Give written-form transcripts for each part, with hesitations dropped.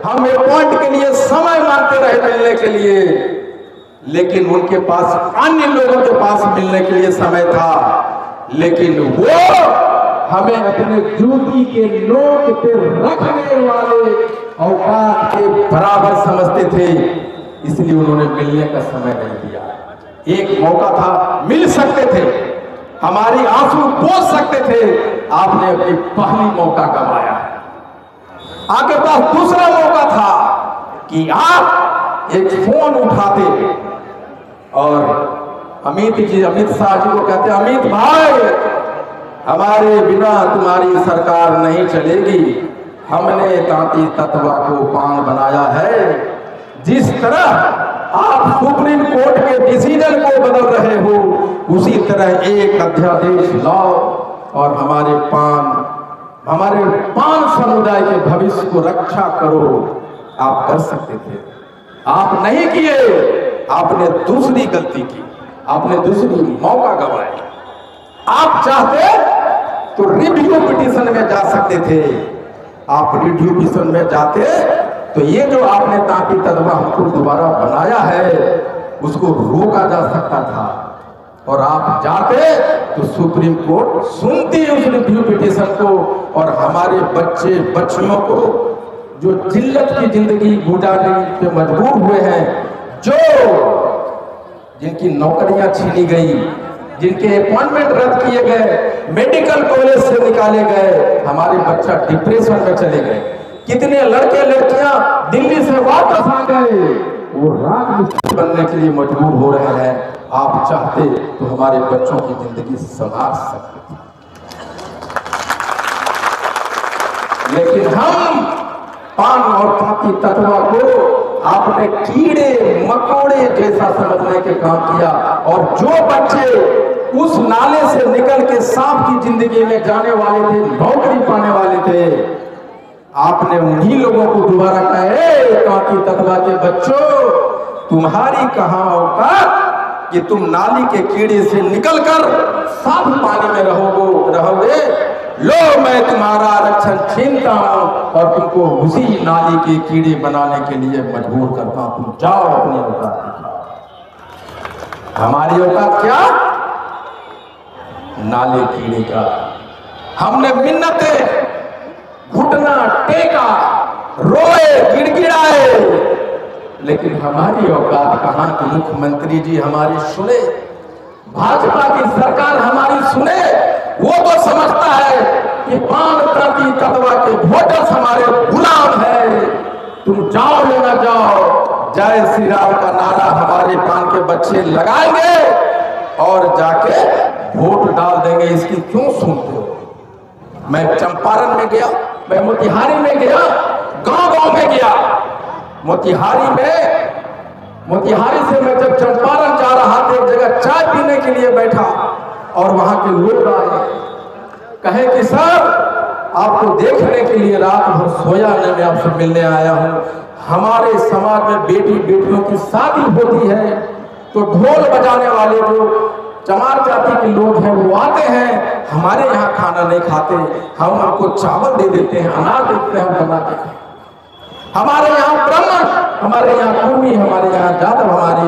हम अपॉइंट के लिए समय मांगते रहे मिलने के लिए, लेकिन उनके पास अन्य लोगों के पास मिलने के लिए समय था, लेकिन वो हमें अपने जूती के नोक पे रखने वाले औकात के बराबर समझते थे, इसलिए उन्होंने मिलने का समय नहीं दिया। एक मौका था, मिल सकते थे, हमारी आंसू पोंछ सकते थे, आपने अपनी पहली मौका गंवाया। आपके पास दूसरा मौका था कि आप एक फोन उठाते और अमित शाह जी को कहते, अमित भाई हमारे बिना तुम्हारी सरकार नहीं चलेगी, हमने तांती तत्वा को पान बनाया है। जिस तरह आप सुप्रीम कोर्ट के डिसीजन को बदल रहे हो, उसी तरह एक अध्यादेश लाओ और हमारे पान समुदाय के भविष्य को रक्षा करो। आप कर सकते थे, आप नहीं किए, आपने दूसरी गलती की, आपने दूसरी मौका गंवाया। आप चाहते तो रिव्यू पिटीशन में जा सकते थे, आप रिव्यू पिटीशन में जाते तो ये जो आपने तांती तत्वा हमको दोबारा बनाया है उसको रोका जा सकता था, और आप जाते तो सुप्रीम कोर्ट सुनती उस रिव्यू पिटीशन को, और हमारे बच्चे बच्चियों को जो जिल्लत की जिंदगी गुजारने पे मजबूर हुए हैं, जो जिनकी नौकरियां छीनी गई, जिनके अपॉइंटमेंट रद्द किए गए, मेडिकल कॉलेज से निकाले गए, हमारे बच्चा डिप्रेशन में चले गए, कितने लड़के लड़कियां दिल्ली से वापस आ गए, वो राजमिस्त्री बनने के लिए मजबूर हो रहे हैं। आप चाहते तो हमारे बच्चों की जिंदगी संवार सकते थे, लेकिन हम पान और तांती तत्वा को आपने कीड़े मकोड़े जैसा समझने के काम किया, और जो बच्चे उस नाले से निकल के सांप की जिंदगी में जाने वाले थे, नौकरी पाने वाले थे, आपने उन्हीं लोगों को दोबारा कहा, तांती तत्वा के बच्चों तुम्हारी कहां औकात कि तुम नाली के कीड़े से निकलकर साफ पानी में रहोगे। लो मैं तुम्हारा आरक्षण छीनता हूं और तुमको उसी नाली के कीड़े बनाने के लिए मजबूर करता हूं, तुम जाओ अपनी औकात दिखाओ। हमारी औकात क्या? नाले कीड़े का। हमने मिन्नते घुटना टेका, रोए गिड़गिड़ाए, लेकिन हमारी औकात कहां कि मुख्यमंत्री जी हमारी सुने, भाजपा की सरकार हमारी सुने। वो तो समझता है कि पान तांती तत्वा के वोटर्स हमारे गुलाम है, तुम जाओ लेना जाओ, जय श्री राम का नारा हमारे पान के बच्चे लगाएंगे और जाके वोट डाल देंगे। इसकी क्यों सुनते हो? मैं चंपारण में गया, मैं मोतिहारी में गया, गांव-गांव में गया। मोतिहारी से मैं जब चंपारण जा रहा था, एक जगह चाय पीने के लिए बैठा और वहां के लोग आए, कहे कि सर आपको देखने के लिए रात भर सोया नहीं, मैं आपसे मिलने आया हूं। हमारे समाज में बेटियों की शादी होती है तो ढोल बजाने वाले जो चमार जाति के लोग हैं वो आते हैं, हमारे यहाँ खाना नहीं खाते, हम आपको चावल दे देते हैं, अनाज देते हैं बना के। हमारे यहाँ ब्राह्मण, हमारे यहाँ कुर्मी, हमारे यहाँ जादव, हमारे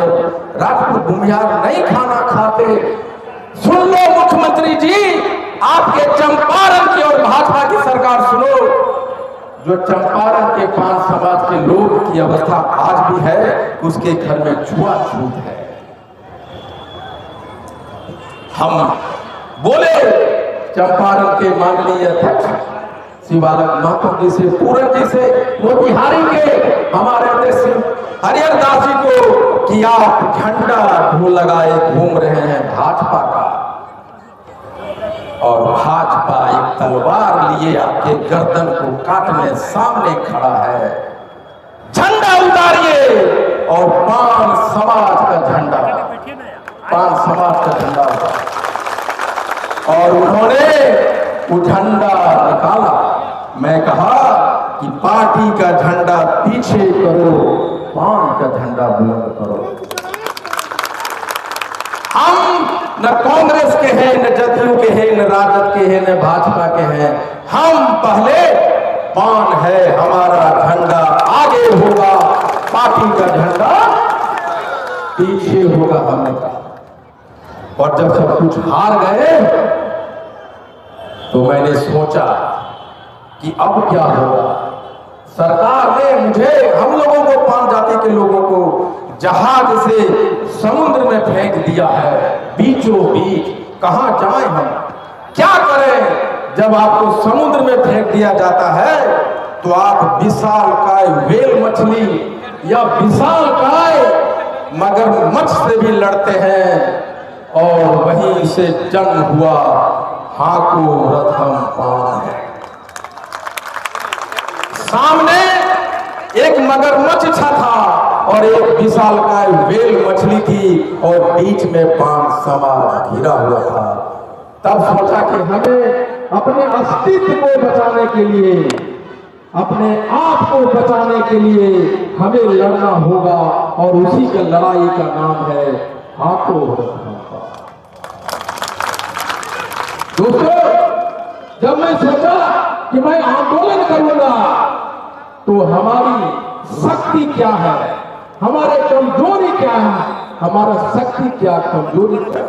राजपूत भूमिहार नहीं खाना खाते। सुन लो मुख्यमंत्री जी, आपके चंपारण की और भाजपा की सरकार सुनो, जो चंपारण के पान समाज के लोग की अवस्था आज भी है, उसके घर में छुआछूत है। हम बोले चंपारण के माननीय अध्यक्ष शिवालक महतो जी से, पूरन जी से, मोतिहारी के हमारे अध्यक्ष हरिहर दास जी को कि आप झंडा ढो लगाए घूम रहे हैं भाजपा का, और भाजपा एक तलवार लिए आपके गर्दन को काटने सामने खड़ा है। झंडा उतारिए और पान समाज का झंडा, पान समाज का झंडा, और उन्होंने वो झंडा निकाला। मैं कहा कि पार्टी का झंडा पीछे करो, पान का झंडा बुलंद करो। हम न कांग्रेस के हैं, न जदयू के हैं, न राजद के हैं, न भाजपा के हैं। हम पहले पान है हमारा झंडा आगे आगे होगा, पार्टी का झंडा पीछे होगा, हमने कहा। और जब सब कुछ हार गए तो मैंने सोचा कि अब क्या होगा। सरकार ने मुझे, हम लोगों को, पांच जाति के लोगों को जहाज से समुद्र में फेंक दिया है, बीचों बीच। कहां जाएं हम, क्या करें? जब आपको समुद्र में फेंक दिया जाता है तो आप विशालकाय व्हेल मछली या विशालकाय मगरमच्छ से भी लड़ते हैं। और वहीं से जन्म हुआ हाको रथम पान है। सामने एक मगरमच्छ था और एक विशालकाय व्हेल मछली थी और बीच में पान समाज घिरा हुआ था। तब सोचा कि हमें अपने अस्तित्व को बचाने के लिए, अपने आप को बचाने के लिए हमें लड़ना होगा और उसी का लड़ाई का नाम है हाको रथम पान। दोस्तों, जब मैं सोचा कि मैं आंदोलन करूंगा तो हमारी शक्ति क्या है, हमारे कमजोरी क्या है, हमारा शक्ति क्या, कमजोरी क्या।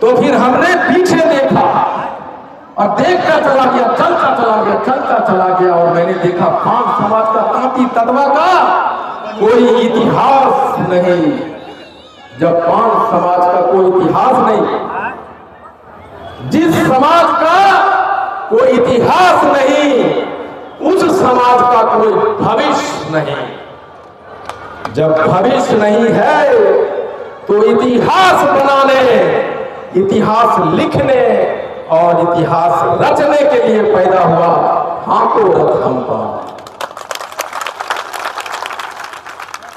तो फिर हमने पीछे देखा और देखता चला गया, चलता चला गया, चलता चला गया। और मैंने देखा पांच समाज का, तांती तदवा का कोई इतिहास नहीं। जब पांच समाज का कोई इतिहास नहीं, जिस समाज का कोई इतिहास नहीं, उस समाज का कोई भविष्य नहीं। जब भविष्य नहीं है तो इतिहास बनाने, इतिहास लिखने और इतिहास रचने के लिए पैदा हुआ हाको रथम पान।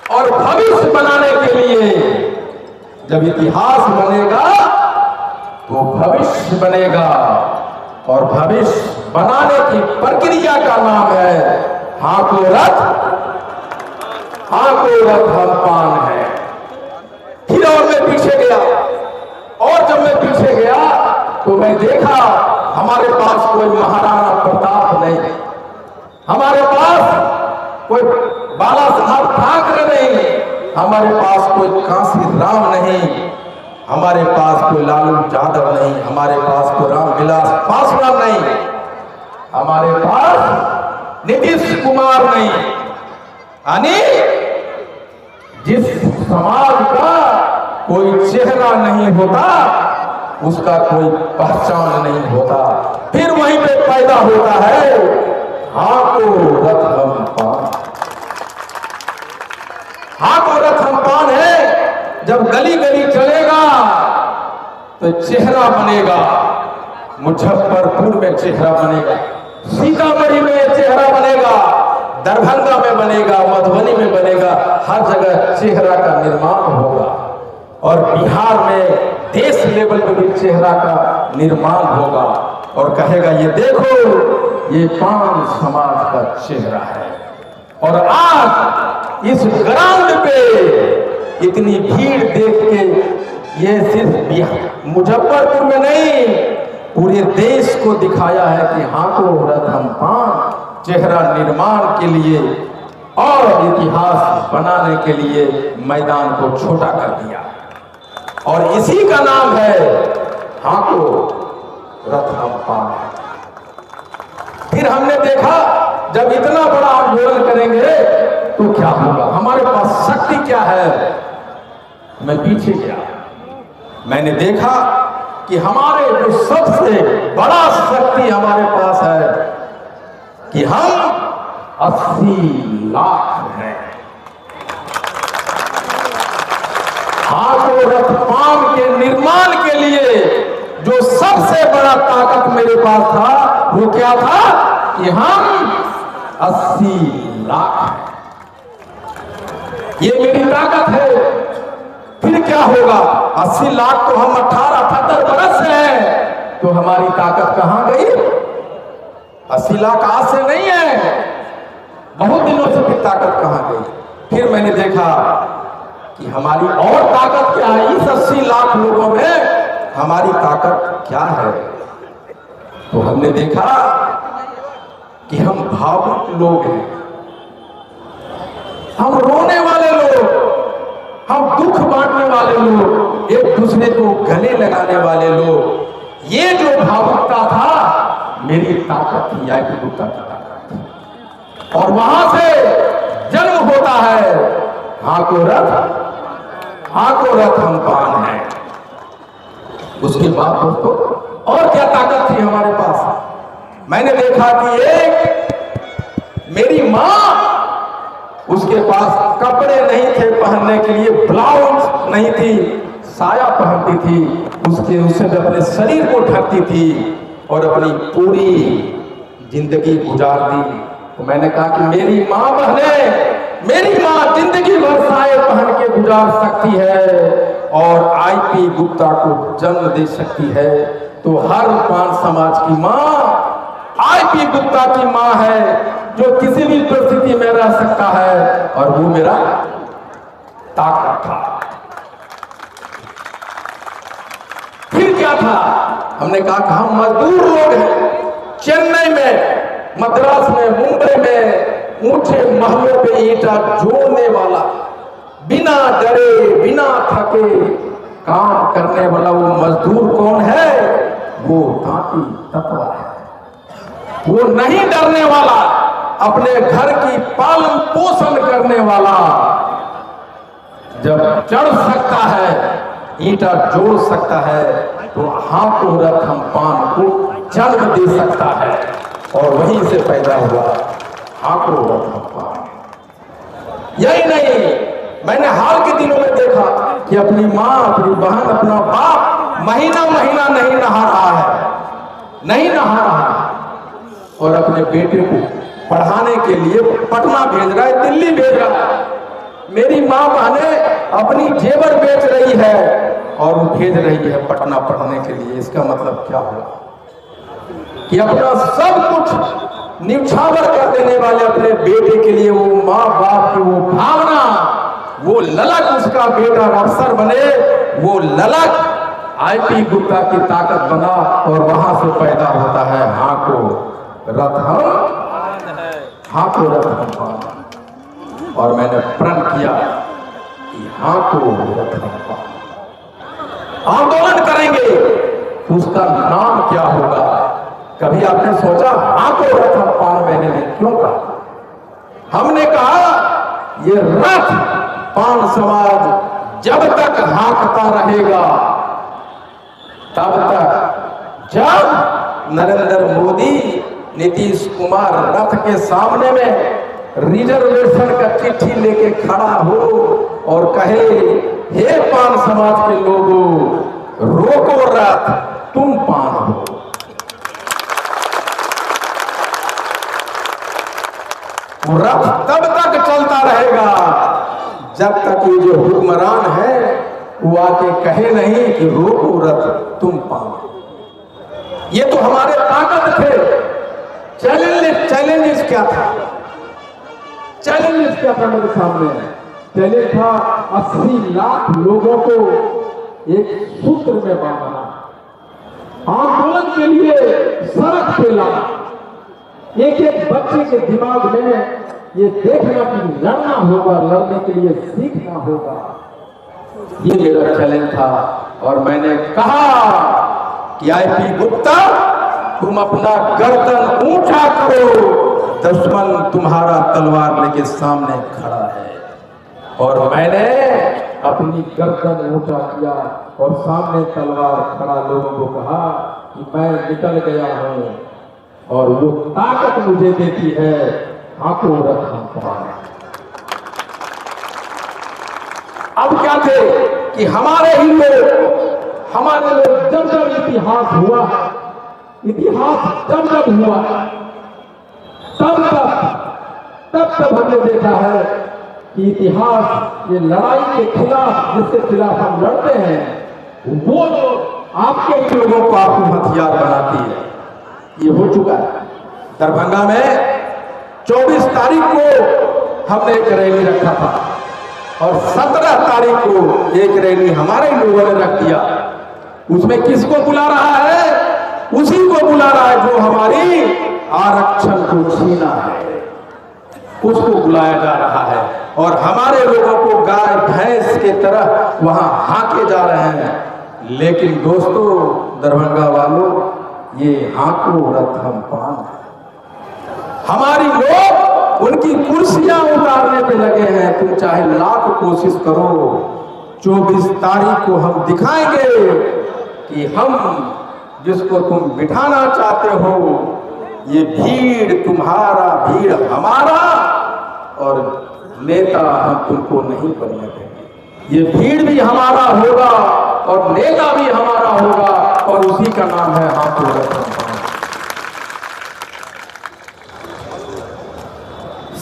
और भविष्य बनाने के लिए जब इतिहास बनेगा तो भविष्य बनेगा। और भविष्य बनाने की प्रक्रिया का नाम है हाको रथम पान है। फिर और मैं पीछे गया, और जब मैं पीछे गया तो मैं देखा हमारे पास कोई महाराणा प्रताप नहीं, हमारे पास कोई बाला साहब ठाकरे नहीं, हमारे पास कोई कांसी राम नहीं, हमारे पास कोई लालू यादव नहीं, हमारे पास कोई रामविलास पासवान नहीं, हमारे पास नीतीश कुमार नहीं। यानी जिस समाज का कोई चेहरा नहीं होता उसका कोई पहचान नहीं होता। फिर वहीं पे पैदा होता है हाको रथम पान। हाको रथम पान है, जब गली गली चलेगा तो चेहरा बनेगा। मुजफ्फरपुर में चेहरा बनेगा, सीतामढ़ी में चेहरा बनेगा, दरभंगा में बनेगा, मधुबनी में बनेगा, हर जगह चेहरा का निर्माण होगा। और बिहार में देश लेवल पे भी चेहरा का निर्माण होगा और कहेगा ये देखो ये पान समाज का चेहरा है। और आज इस ग्राउंड पे इतनी भीड़ देख के ये सिर्फ मुजफ्फरपुर में नहीं, पूरे देश को दिखाया है कि हाको रथम पान चेहरा निर्माण के लिए और इतिहास बनाने के लिए मैदान को छोटा कर दिया। और इसी का नाम है हाको रथम पान। फिर हमने देखा जब इतना बड़ा आंदोलन करेंगे तो क्या होगा, हमारे पास शक्ति क्या है। मैं पीछे गया, मैंने देखा कि हमारे जो सबसे बड़ा शक्ति हमारे पास है कि हम 80 लाख हैं। हाको रथ पान के निर्माण के लिए जो सबसे बड़ा ताकत मेरे पास था वो क्या था कि हम 80 लाख हैं। ये मेरी ताकत है। फिर क्या होगा, 80 लाख तो हम 18-78 बरस हैं, तो हमारी ताकत कहां गई। 80 लाख आज से नहीं है, बहुत दिनों से फिर ताकत कहां गई। फिर मैंने देखा कि हमारी और ताकत क्या है, इस 80 लाख लोगों में हमारी ताकत क्या है। तो हमने देखा कि हम भावुक लोग हैं, फैलाने वाले लोग, ये जो भावुकता था मेरी ताकत थी, आईपी गुप्ता की ताकत थी। और वहां से जन्म होता है हाँ को रथ हम पान है। उसके बाद दोस्तों और क्या ताकत थी हमारे पास। मैंने देखा कि एक मेरी मां, उसके पास कपड़े नहीं थे पहनने के लिए, ब्लाउज नहीं थी, साया पहनती थी, उससे अपने शरीर को ढकती थी और अपनी पूरी जिंदगी गुजार दी। तो मैंने कहा कि मेरी मां बहने, मेरी मां जिंदगी भर साये पहन के गुजार सकती है और आईपी गुप्ता को जन्म दे सकती है, तो हर पान समाज की मां आईपी गुप्ता की मां है, जो किसी भी परिस्थिति में रह सकता है। और वो मेरा ताकत था। फिर क्या था, हमने कहा कि हम मजदूर लोग हैं, चेन्नई में, मद्रास में, मुंबई में ऊंचे महलों पे ईंटा जोड़ने वाला, बिना डरे बिना थके काम करने वाला वो मजदूर कौन है? वो तांती तत्वा है। वो नहीं डरने वाला, अपने घर की पालन पोषण करने वाला, जब चढ़ सकता है, ईंटा जोड़ सकता है, तो हाथों रथ हम पान को जन्म दे सकता है। और वहीं से पैदा हुआ हाथों रथ हम पान। यही नहीं, मैंने हाल के दिनों में देखा कि अपनी मां, अपनी बहन, अपना बाप महीना महीना नहीं नहा रहा है और अपने बेटे को पढ़ाने के लिए पटना भेज रहा है, दिल्ली भेज रहा है। मेरी मां बहने अपनी जेवर बेच रही है और वो भेज रही है पटना पढ़ने के लिए। इसका मतलब क्या हुआ कि अपना सब कुछ निछावर कर देने वाले अपने बेटे के लिए वो मां बाप की वो भावना, वो ललक, उसका बेटा अफसर बने, वो ललक आईपी गुप्ता की ताकत बना और वहां से पैदा होता है हाँ को रथ हम पान। और मैंने प्रण किया कि हाँ को रथ हम पान आंदोलन करेंगे, उसका नाम क्या होगा? कभी आपने सोचा हाँ को रथ हम पान मैंने क्यों कहा? हमने कहा ये रथ पान समाज जब तक हाँकता रहेगा, तब तक जब नरेंद्र मोदी, नीतीश कुमार रथ के सामने में रिजर्वेशन का चिट्ठी लेके खड़ा हो और कहे हे पान समाज के लोगों, रोको रथ, तुम पान हो। रथ तब तक चलता रहेगा जब तक ये जो हुक्मरान है वो आके कहे नहीं कि रोको रथ, तुम पान। ये तो हमारे ताकत थे। चैलेंजेस क्या था? चैलेंजेस क्या था मेरे सामने? चैलेंज था 80 लाख लोगों को एक सूत्र में बांधना, आंदोलन के लिए सड़क पे लाना, एक एक बच्चे के दिमाग में ये देखना कि लड़ना होगा, लड़ने के लिए सीखना होगा। ये मेरा चैलेंज था। और मैंने कहा कि आईपी गुप्ता, तुम अपना गर्दन ऊंचा करो, दुश्मन तुम्हारा तलवार लेके सामने खड़ा है। और मैंने अपनी गर्दन ऊंचा किया और सामने तलवार खड़ा लोगों को कहा कि मैं निकल गया हूं और वो ताकत मुझे देती है हाथों रथ हम पान। अब क्या थे कि हमारे ही लोग जब जब इतिहास हुआ, इतिहास जब जब हुआ, तब हमने देखा है कि इतिहास ये लड़ाई के खिलाफ, जिसके खिलाफ हम लड़ते हैं, वो आपके ही लोगों को आपको हथियार बनाती है। ये हो चुका है। दरभंगा में 24 तारीख को हमने एक रैली रखा था और 17 तारीख को एक रैली हमारे लोगों ने रख दिया। उसमें किसको बुला रहा है? उसी को बुला रहा है जो हमारी आरक्षण को छीना है, उसको बुलाया जा रहा है। और हमारे लोगों को गाय भैंस के तरह वहां हाके जा रहे हैं। लेकिन दोस्तों, दरभंगा वालों, ये हाको रथम पान है। हमारी लोग उनकी कुर्सियां उतारने पे लगे हैं। तुम चाहे लाख कोशिश करो, 24 तारीख को हम दिखाएंगे कि हम जिसको तुम बिठाना चाहते हो, ये भीड़ तुम्हारा, भीड़ हमारा, और नेता हम तुमको नहीं बनने देंगे। ये भीड़ भी हमारा होगा और नेता भी हमारा होगा, और उसी का नाम है हाको रथम पान।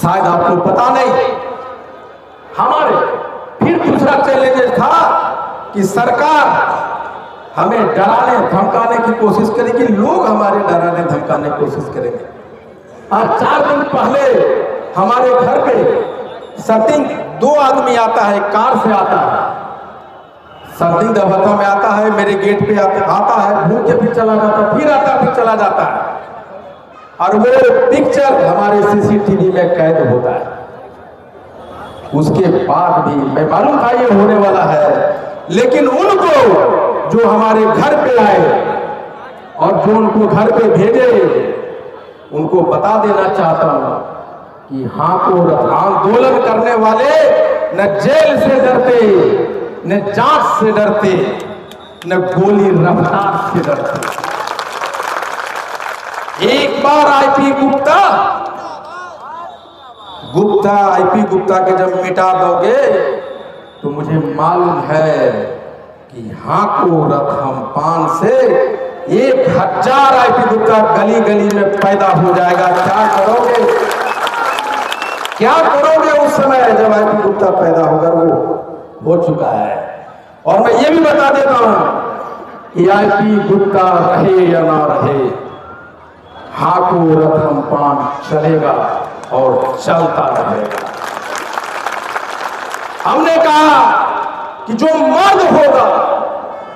शायद आपको पता नहीं, हमारे फिर दूसरा चैलेंज था कि सरकार हमें डराने धमकाने की कोशिश करेगी, लोग हमारे डराने धमकाने की कोशिश करेंगे। आज 4 दिन पहले हमारे घर पे सर्दिंग 2 आदमी आता है, कार से आता है, सर्दिंग दबता में आता है, मेरे गेट पे आता है, घूम के फिर चला जाता है, फिर आता फिर चला जाता है, और वो पिक्चर हमारे सीसीटीवी में कैद होता है। उसके बाद भी मैं मालूम था ये होने वाला है, लेकिन उनको जो हमारे घर पे आए और जो उनको घर पे भेजे, उनको बता देना चाहता हूं कि हाको रथ आंदोलन करने वाले न जेल से डरते, न जांच से डरते, न गोली रफ्तार से डरते। एक बार आईपी गुप्ता के जब मिटा दोगे तो मुझे मालूम है कि हाको रथम पान से 1000 आईपी गुप्ता गली गली में पैदा हो जाएगा। क्या करोगे उस समय जब आईपी गुप्ता पैदा होगा? वो हो चुका है। और मैं ये भी बता देता हूं कि आईपी गुप्ता रहे या ना रहे, हाको रथम पान चलेगा और चलता रहेगा। हमने कहा कि जो मर्द होगा,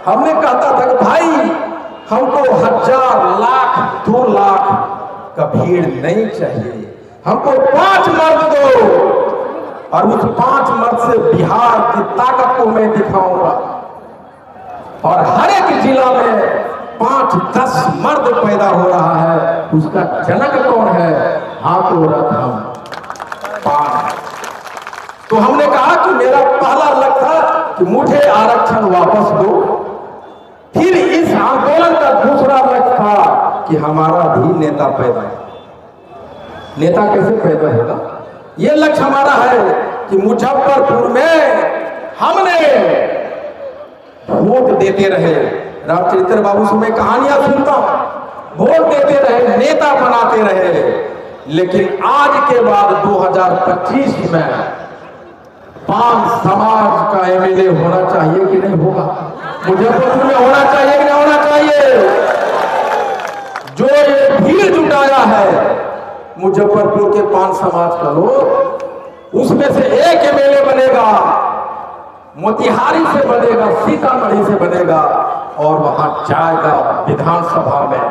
हमने कहता था कि भाई हमको 1000, लाख, 2 लाख का भीड़ नहीं चाहिए, हमको 5 मर्द दो, और उस 5 मर्द से बिहार की ताकत को मैं दिखाऊंगा। और हर एक जिला में 5-10 मर्द पैदा हो रहा है। उसका जनक कौन है? हाको रथम पान। तो हमने कहा कि मेरा पहला लक्ष्य था कि मुझे आरक्षण वापस दो। फिर इस आंदोलन का दूसरा लक्ष्य था कि हमारा भी नेता पैदा हो। नेता कैसे पैदा होगा? यह लक्ष्य हमारा है कि मुजफ्फरपुर में हमने वोट देते रहे। रामचरित्र बाबू से मैं कहानियां सुनता हूं, वोट देते रहे, नेता बनाते रहे, लेकिन आज के बाद 2025 में 5 समाज का एमएलए होना चाहिए कि नहीं होगा? मुजफ्फरपुर में होना चाहिए कि नहीं होना चाहिए? जो ये भीड़ जुटाया है मुजफ्फरपुर के 5 समाज का लोग, उसमें से एक एमएलए बनेगा, मोतिहारी से बनेगा, सीतामढ़ी से बनेगा, और वहां जाएगा विधानसभा में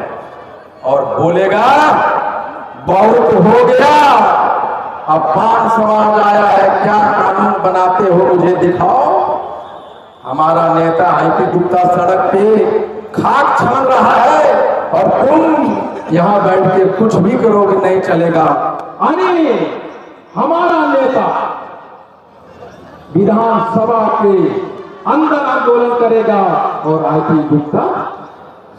और बोलेगा बहुत हो गया, अब 5 समाज आया है, क्या कानून बनाते हो मुझे दिखाओ। हमारा नेता आईपी गुप्ता सड़क पे खाक छान रहा है और तुम यहां बैठ के कुछ भी करोगे, नहीं चलेगा। अरे हमारा नेता विधानसभा के अंदर आंदोलन करेगा और आईपी गुप्ता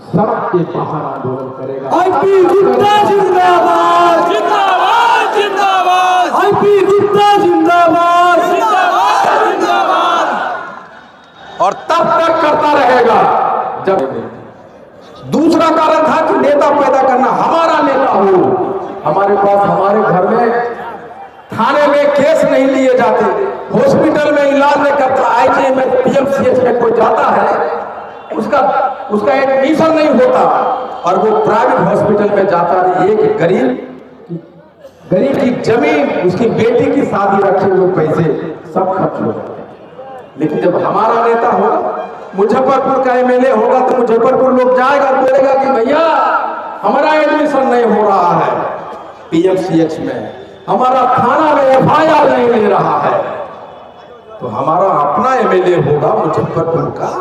सड़क के बाहर आंदोलन करेगा। आईपी गुप्ता जिंदाबाद, जिंदाबाद, जिंदाबाद। आईपी गुप्ता जिंदाबाद, जिंदाबाद, जिंदाबाद। और तब तक करता रहेगा जब दूसरा कारण था कि नेता पैदा करना, हमारा नेता हो। हमारे पास, हमारे घर में थाने में केस नहीं लिए जाते, हॉस्पिटल में इलाज नहीं करता, आईजीआई में, पीएमसीएच में कोई जाता है उसका एडमिशन नहीं होता, और वो प्राइवेट हॉस्पिटल में जाता है। एक गरीब की जमीन, उसकी बेटी की शादी रखे हुए पैसे सब खर्च हो जाते हैं। लेकिन जब हमारा नेता होगा, मुजफ्फरपुर का एमएलए होगा, तो मुजफ्फरपुर लोग जाएगा, बोलेगा कि भैया हमारा एडमिशन नहीं हो रहा है पीएमसीएच में, हमारा थाना में एफआईआर नहीं ले रहा है, तो हमारा अपना एमएलए होगा मुजफ्फरपुर का,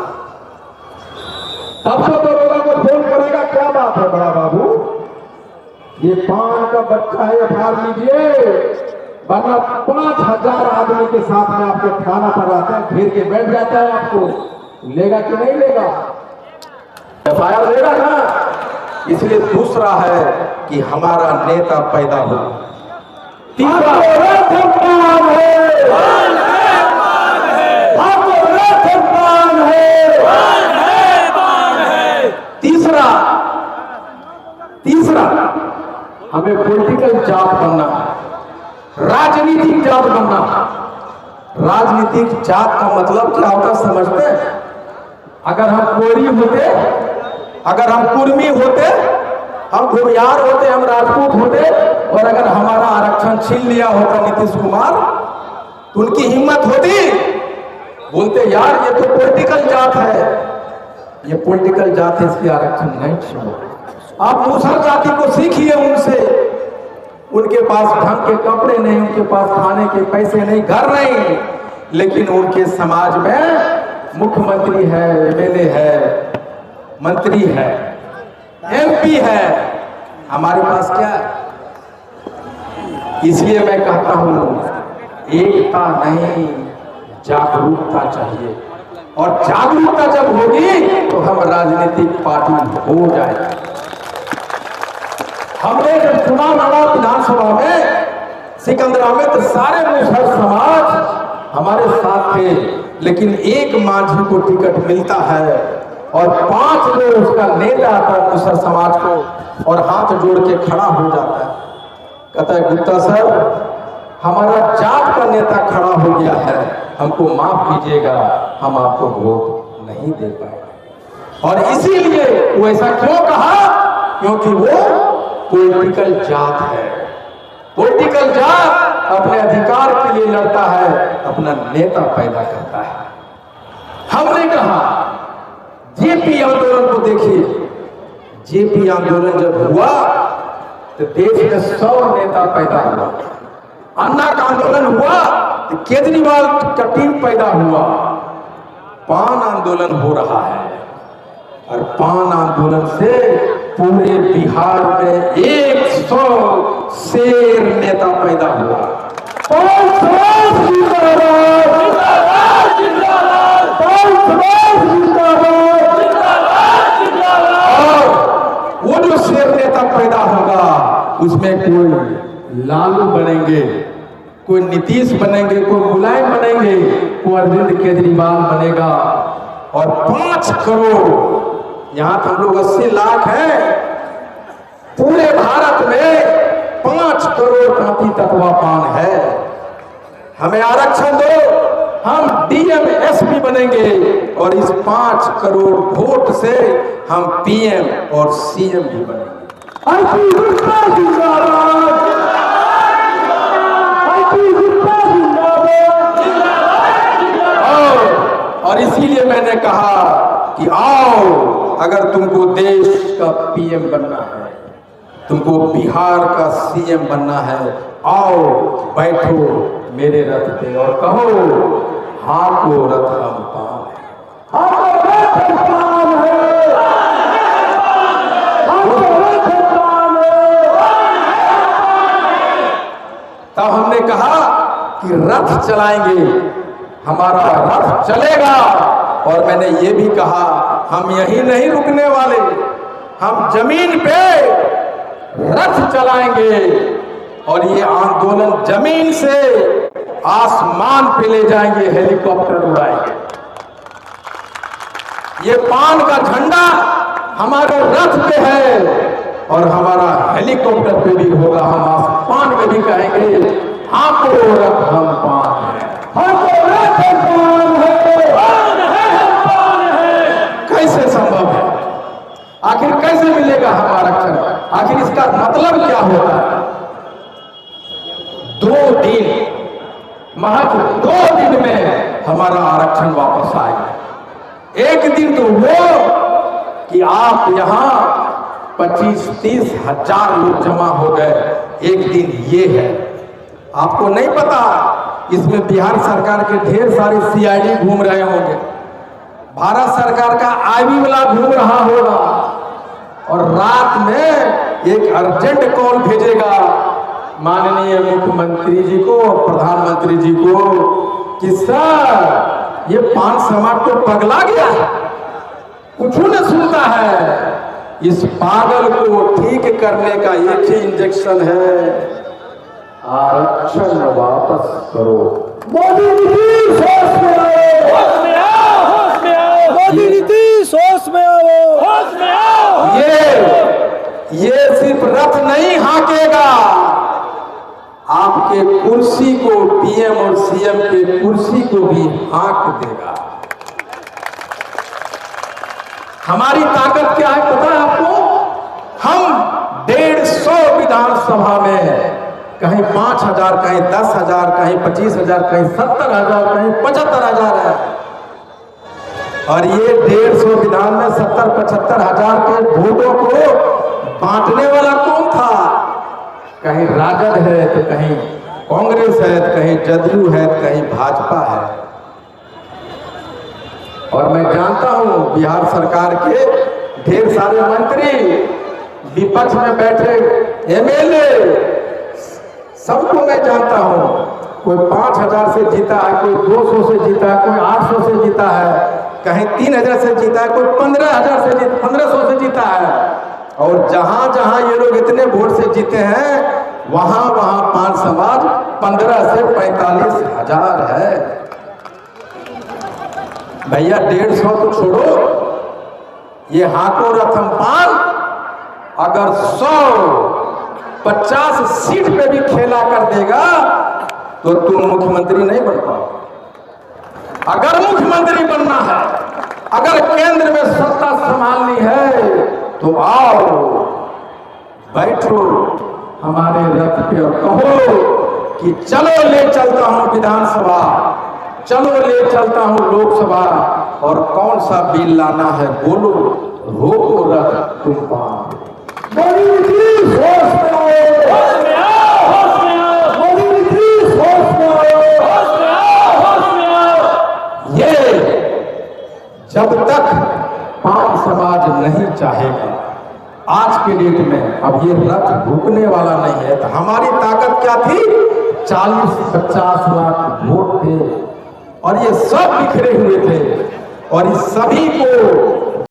सबसे तो लोगों को फोन करेगा, क्या बात है बड़ा बाबू, ये पान का बच्चा है, फाड़ लीजिए, वरना 5000 आदमी के साथ में आपके थाना पर आते हैं, घेर के बैठ जाता है, आपको लेगा कि नहीं लेगा? FIR लेगा ना। इसलिए दूसरा है कि हमारा नेता पैदा हो। तीसरा तीसरा हमें पॉलिटिकल जात बनना, राजनीतिक जात बनना। राजनीतिक जात का मतलब क्या होता समझते हैं? अगर हम कोरी होते, अगर हम कुर्मी होते, हम घुमियार होते, हम राजपूत होते, और अगर हमारा आरक्षण छीन लिया होता नीतीश कुमार, तो उनकी हिम्मत होती, बोलते यार ये तो पॉलिटिकल जात है, ये पॉलिटिकल जात है, इसकी आरक्षण नहीं छीनो। आप मुसहर जाति को सीखिए उनसे, उनके पास ढंग के कपड़े नहीं, उनके पास खाने के पैसे नहीं, घर नहीं, लेकिन उनके समाज में मुख्यमंत्री है, MLA है, मंत्री है, MP है। हमारे पास क्या है? इसलिए मैं कहता हूं एकता नहीं, जागरूकता चाहिए, और जागरूकता जब होगी तो हम राजनीतिक पार्टी हो जाएगी। हमने जब चुनाव लड़ा विधानसभा में सिकंदरा में, तो सारे मुसहर समाज हमारे साथ थे, लेकिन एक मांझी को टिकट मिलता है और 5 लोग उसका नेता आता है मुसहर समाज को, और हाथ जोड़ के खड़ा हो जाता है, कहता है गुप्ता सर हमारा जात का नेता खड़ा हो गया है, हमको माफ कीजिएगा, हम आपको वोट नहीं दे पाए। और इसीलिए वो ऐसा क्यों कहा? क्योंकि वो पॉलिटिकल जात है। पॉलिटिकल जात अपने अधिकार के लिए लड़ता है, अपना नेता पैदा करता है। हमने कहा JP आंदोलन को देखिए, JP आंदोलन जब हुआ तो देश में 100 नेता पैदा हुआ। अन्ना का आंदोलन हुआ तो केजरीवाल का टीम पैदा हुआ। पान आंदोलन हो रहा है, और पान आंदोलन से पूरे बिहार में 100 शेर नेता पैदा हुआ। और वो जो शेर नेता पैदा होगा उसमें कोई लालू बनेंगे, कोई नीतीश बनेंगे, कोई मुलायम बनेंगे, कोई अरविंद केजरीवाल बनेगा, और 5 करोड़, यहां तो हम लोग 80 लाख हैं, पूरे भारत में 5 करोड़ कांपी तकवा पान है। हमें आरक्षण दो, हम DM SP बनेंगे, और इस 5 करोड़ वोट से हम PM और CM भी बनेंगे। और इसीलिए मैंने कहा कि आओ, अगर तुमको देश का PM बनना है, तुमको बिहार का CM बनना है, आओ बैठो मेरे रथ पे और कहो हाँ को रथ हम पान है। तब हमने कहा कि रथ चलाएंगे, हमारा रथ चलेगा। और मैंने ये भी कहा हम यही नहीं रुकने वाले, हम जमीन पे रथ चलाएंगे, और ये आंदोलन जमीन से आसमान पे ले जाएंगे, हेलीकॉप्टर उड़ाएंगे। ये पान का झंडा हमारे रथ पे है, और हमारा हेलीकॉप्टर पे भी होगा, हम आसमान में भी कहेंगे हाँ को रथ हम पान है, हाँ को रथ हम पान है। कैसे संभव है? आखिर कैसे मिलेगा हम आरक्षण? आखिर इसका मतलब क्या होता है? 2 दिन, महज 2 दिन में हमारा आरक्षण वापस आएगा। एक दिन तो वो कि आप यहां 25-30 हजार लोग जमा हो गए, एक दिन ये है। आपको नहीं पता, इसमें बिहार सरकार के ढेर सारे CID घूम रहे होंगे, भारत सरकार का आईबी वाला घूम रहा होगा और रात में एक अर्जेंट कॉल भेजेगा माननीय मुख्यमंत्री जी को और प्रधानमंत्री जी को कि सर ये पान समाज तो पगला गया है, कुछ न सुनता है। इस पागल को ठीक करने का एक ही इंजेक्शन है, आरक्षण वापस करो। मोदी नीतीश होश में आओ, होश में आओ, होश में आओ। मोदी नीतीश होश में आओ, होश में आओ। ये सिर्फ रथ नहीं हाँकेगा, आपके कुर्सी को, पीएम और सीएम के कुर्सी को भी हाँक देगा। हमारी ताकत क्या है पता है आपको? हम 150 विधानसभा में कहीं 5,000, कहीं 10,000, कहीं 25,000, कहीं 70,000, कहीं 75,000 है। और ये 150 विधान में 70-75,000 के वोटों को बांटने वाला कौन था? कहीं राजद है तो कहीं कांग्रेस है तो कहीं जदयू है तो कहीं भाजपा है। और मैं जानता हूं बिहार सरकार के ढेर सारे मंत्री, विपक्ष में बैठे एमएलए, सबको मैं जानता हूं। कोई 5,000 से जीता है, कोई 200 से जीता है, कोई 800 से जीता है, कहीं 3,000 से जीता है, कोई 15,000 से 1500 से जीता है। और जहां जहां ये लोग इतने वोट से जीते हैं वहां वहां पान समाज 15 से 45,000 है। भैया 150 तो छोड़ो, ये हाको रथम पान अगर 150 सीट पे भी खेला कर देगा तो तुम मुख्यमंत्री नहीं बन पाओ। अगर मुख्यमंत्री बनना है, अगर केंद्र में सत्ता संभालनी है तो आओ, बैठो हमारे रथ पे और कहो कि चलो ले चलता हूं विधानसभा, चलो ले चलता हूं लोकसभा, और कौन सा बिल लाना है बोलो, रोको रथ तुम पाओ। मोदी नीतीश होश में आओ, होश में आओ, होश में आओ। मोदी नीतीश होश में आओ, होश में आओ, होश में आओ। ये जब तक पान समाज नहीं चाहेगा, आज के डेट में अब ये रथ रुकने वाला नहीं है। तो हमारी ताकत क्या थी? 40-50 लाख वोट थे और ये सब बिखरे हुए थे, और इस सभी को